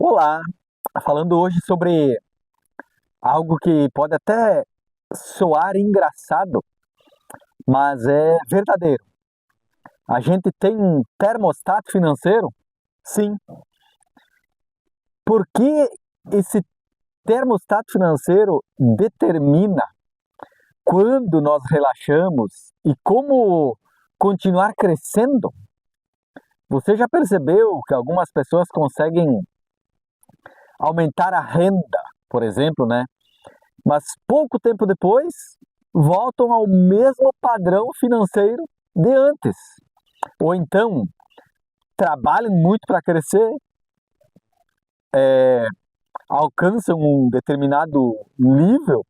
Olá, falando hoje sobre algo que pode até soar engraçado, mas é verdadeiro. A gente tem um termostato financeiro? Sim. Por que esse termostato financeiro determina quando nós relaxamos e como continuar crescendo? Você já percebeu que algumas pessoas conseguem aumentar a renda, por exemplo, né? Mas pouco tempo depois voltam ao mesmo padrão financeiro de antes. Ou então trabalham muito para crescer, alcançam um determinado nível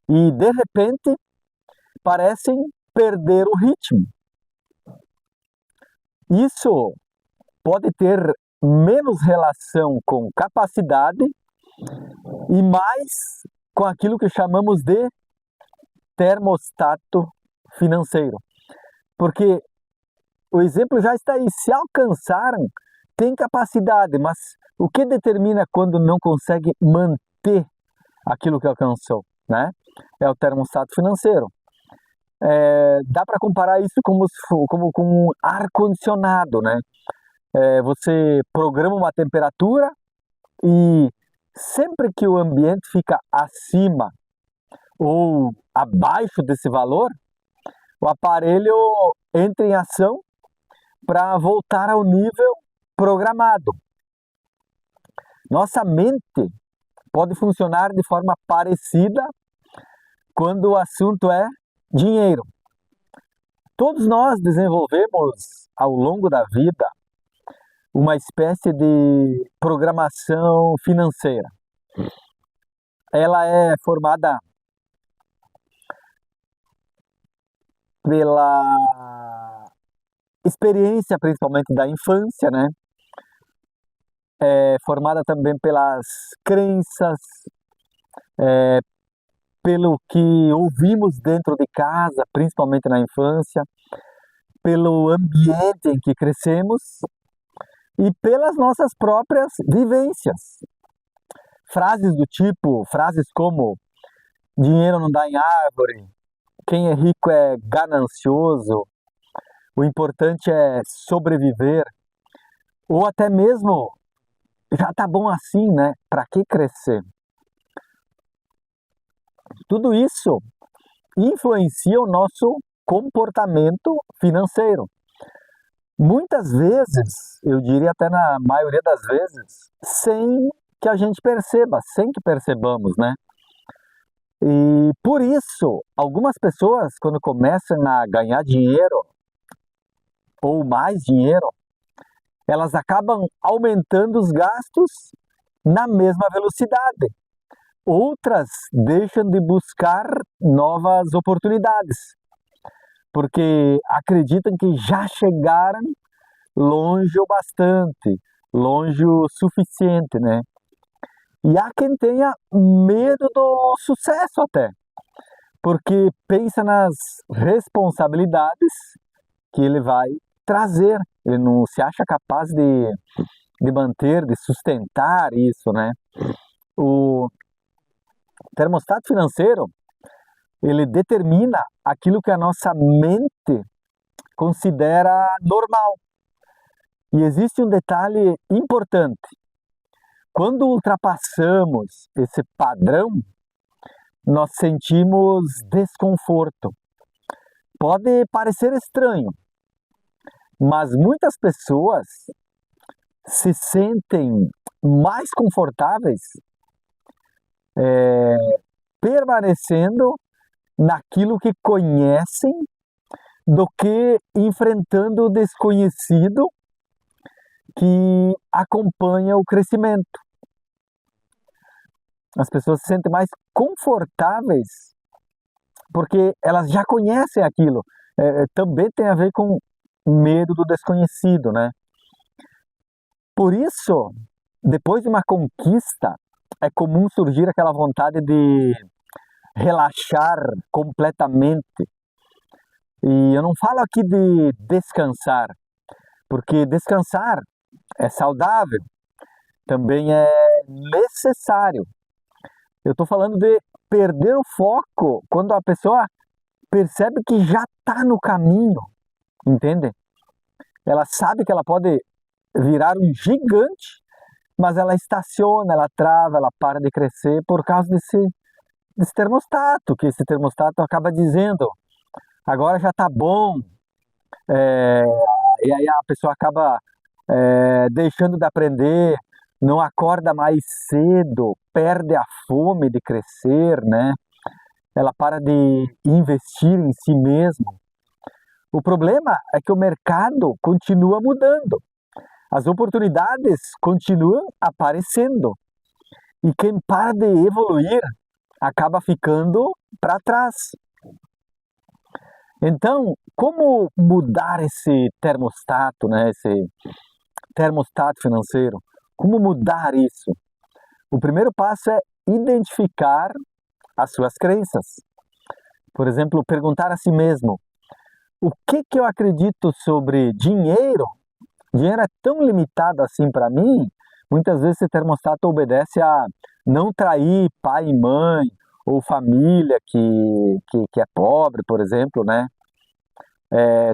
e de repente parecem perder o ritmo. Isso pode ter menos relação com capacidade e mais com aquilo que chamamos de termostato financeiro. Porque o exemplo já está aí, se alcançaram, tem capacidade, mas o que determina quando não consegue manter aquilo que alcançou, né? É o termostato financeiro. Dá para comparar isso como com um ar-condicionado, né? Você programa uma temperatura e sempre que o ambiente fica acima ou abaixo desse valor, o aparelho entra em ação para voltar ao nível programado. Nossa mente pode funcionar de forma parecida quando o assunto é dinheiro. Todos nós desenvolvemos ao longo da vida uma espécie de programação financeira. Ela é formada pela experiência, principalmente da infância, né? É formada também pelas crenças, pelo que ouvimos dentro de casa, principalmente na infância, pelo ambiente em que crescemos e pelas nossas próprias vivências. Frases como dinheiro não dá em árvore, quem é rico é ganancioso, o importante é sobreviver, ou até mesmo já tá bom assim, né? Para que crescer? Tudo isso influencia o nosso comportamento financeiro. Muitas vezes, eu diria até na maioria das vezes, sem que a gente perceba, sem que percebamos, né? E por isso, algumas pessoas, quando começam a ganhar dinheiro ou mais dinheiro, elas acabam aumentando os gastos na mesma velocidade. Outras deixam de buscar novas oportunidades, porque acreditam que já chegaram longe o bastante, longe o suficiente, né? E há quem tenha medo do sucesso até, porque pensa nas responsabilidades que ele vai trazer. Ele não se acha capaz de manter, de sustentar isso, né? O termostato financeiro, ele determina aquilo que a nossa mente considera normal. E existe um detalhe importante. Quando ultrapassamos esse padrão, nós sentimos desconforto. Pode parecer estranho, mas muitas pessoas se sentem mais confortáveis permanecendo naquilo que conhecem do que enfrentando o desconhecido que acompanha o crescimento. As pessoas se sentem mais confortáveis porque elas já conhecem aquilo. Também tem a ver com medo do desconhecido, né? Por isso, depois de uma conquista, é comum surgir aquela vontade de relaxar completamente. E eu não falo aqui de descansar, porque descansar é saudável, também é necessário. Eu estou falando de perder o foco quando a pessoa percebe que já está no caminho, entende? Ela sabe que ela pode virar um gigante, mas ela estaciona, ela trava, ela para de crescer por causa desse termostato, que esse termostato acaba dizendo, agora já está bom, é, e aí a pessoa acaba deixando de aprender, não acorda mais cedo, perde a fome de crescer, né? Ela para de investir em si mesmo. O problema é que o mercado continua mudando, as oportunidades continuam aparecendo e quem para de evoluir acaba ficando para trás. Então, como mudar esse termostato, né? Esse termostato financeiro? Como mudar isso? O primeiro passo é identificar as suas crenças. Por exemplo, perguntar a si mesmo: o que eu acredito sobre dinheiro? Dinheiro é tão limitado assim para mim. Muitas vezes esse termostato obedece a não trair pai e mãe ou família que é pobre, por exemplo, né?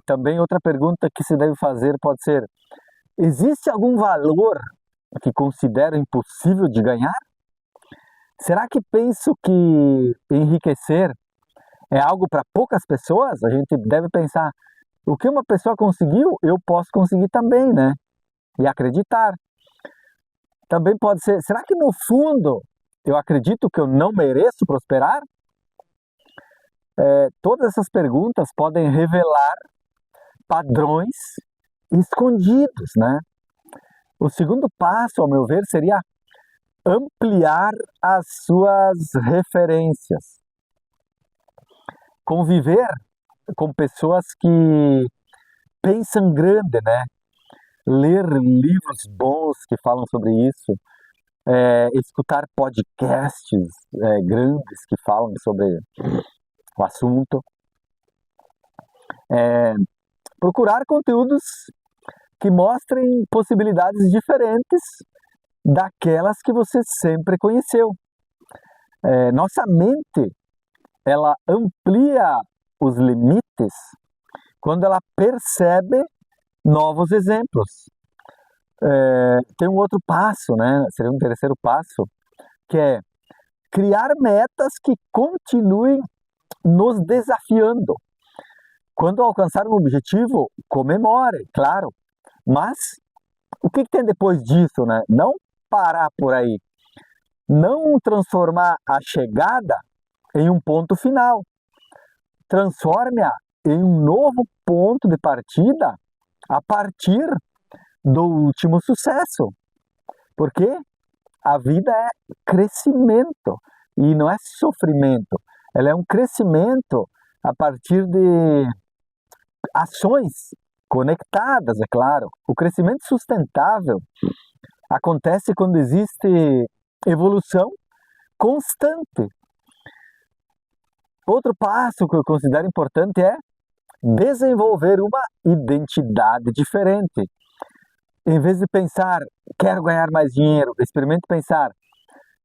Também outra pergunta que se deve fazer pode ser: existe algum valor que considero impossível de ganhar? Será que penso que enriquecer é algo para poucas pessoas? A gente deve pensar, o que uma pessoa conseguiu, eu posso conseguir também, né? E acreditar. Também pode ser, será que no fundo eu acredito que eu não mereço prosperar? Todas essas perguntas podem revelar padrões escondidos, né? O segundo passo, ao meu ver, seria ampliar as suas referências. Conviver com pessoas que pensam grande, né? Ler livros bons que falam sobre isso, escutar podcasts grandes que falam sobre o assunto, procurar conteúdos que mostrem possibilidades diferentes daquelas que você sempre conheceu. Nossa mente, ela amplia os limites quando ela percebe novos exemplos. Tem um outro passo, né? Seria um terceiro passo, que é criar metas que continuem nos desafiando. Quando alcançar um objetivo, comemore, claro, mas o que tem depois disso, né? Não parar por aí, não transformar a chegada em um ponto final, transforme-a em um novo ponto de partida a partir do último sucesso, porque a vida é crescimento e não é sofrimento, ela é um crescimento a partir de ações conectadas, é claro. O crescimento sustentável acontece quando existe evolução constante. Outro passo que eu considero importante é desenvolver uma identidade diferente. Em vez de pensar, quero ganhar mais dinheiro, experimente pensar,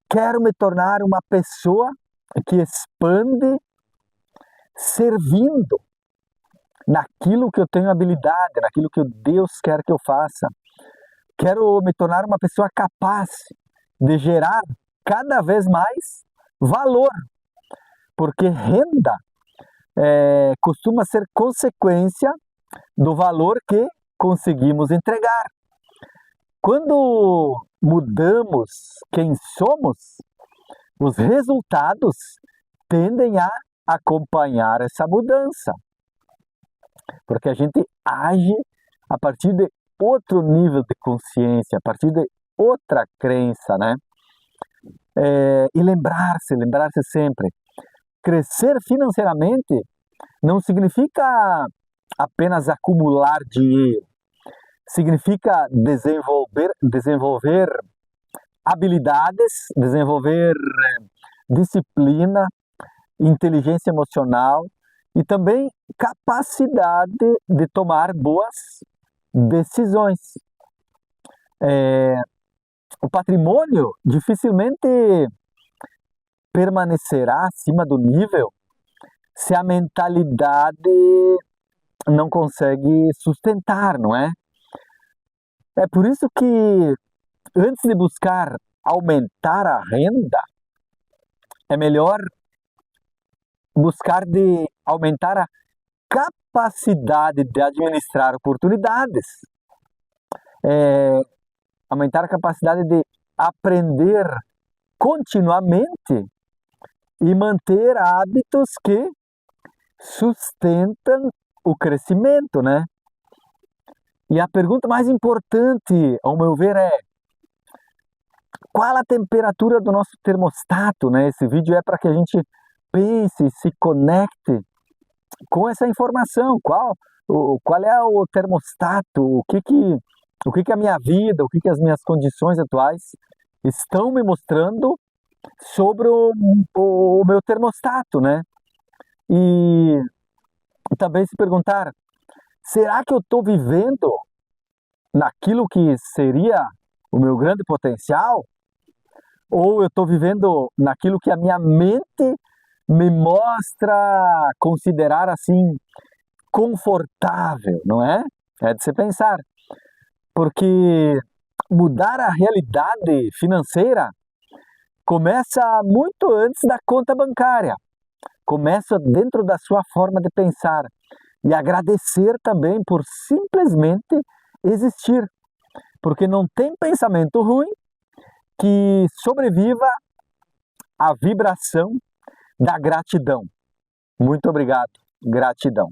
quero me tornar uma pessoa que expande servindo naquilo que eu tenho habilidade, naquilo que Deus quer que eu faça. Quero me tornar uma pessoa capaz de gerar cada vez mais valor, porque renda costuma ser consequência do valor que conseguimos entregar. Quando mudamos quem somos, os resultados tendem a acompanhar essa mudança, porque a gente age a partir de outro nível de consciência, a partir de outra crença, né? E lembrar-se sempre, crescer financeiramente não significa apenas acumular dinheiro, significa desenvolver habilidades, desenvolver disciplina, inteligência emocional e também capacidade de tomar boas decisões. o patrimônio dificilmente permanecerá acima do nível se a mentalidade não consegue sustentar, não é? É por isso que antes de buscar aumentar a renda, é melhor buscar de aumentar a capacidade de administrar oportunidades, aumentar a capacidade de aprender continuamente e manter hábitos que sustentam o crescimento, né? E a pergunta mais importante, ao meu ver, é qual a temperatura do nosso termostato, né? Esse vídeo é para que a gente pense, se conecte com essa informação. Qual é o termostato? O que a minha vida, o que as minhas condições atuais estão me mostrando sobre o meu termostato, né? E também se perguntar, será que eu estou vivendo naquilo que seria o meu grande potencial? Ou eu estou vivendo naquilo que a minha mente me mostra considerar assim confortável, não é? É de se pensar, porque mudar a realidade financeira começa muito antes da conta bancária, começa dentro da sua forma de pensar e agradecer também por simplesmente existir, porque não tem pensamento ruim que sobreviva à vibração da gratidão. Muito obrigado. Gratidão.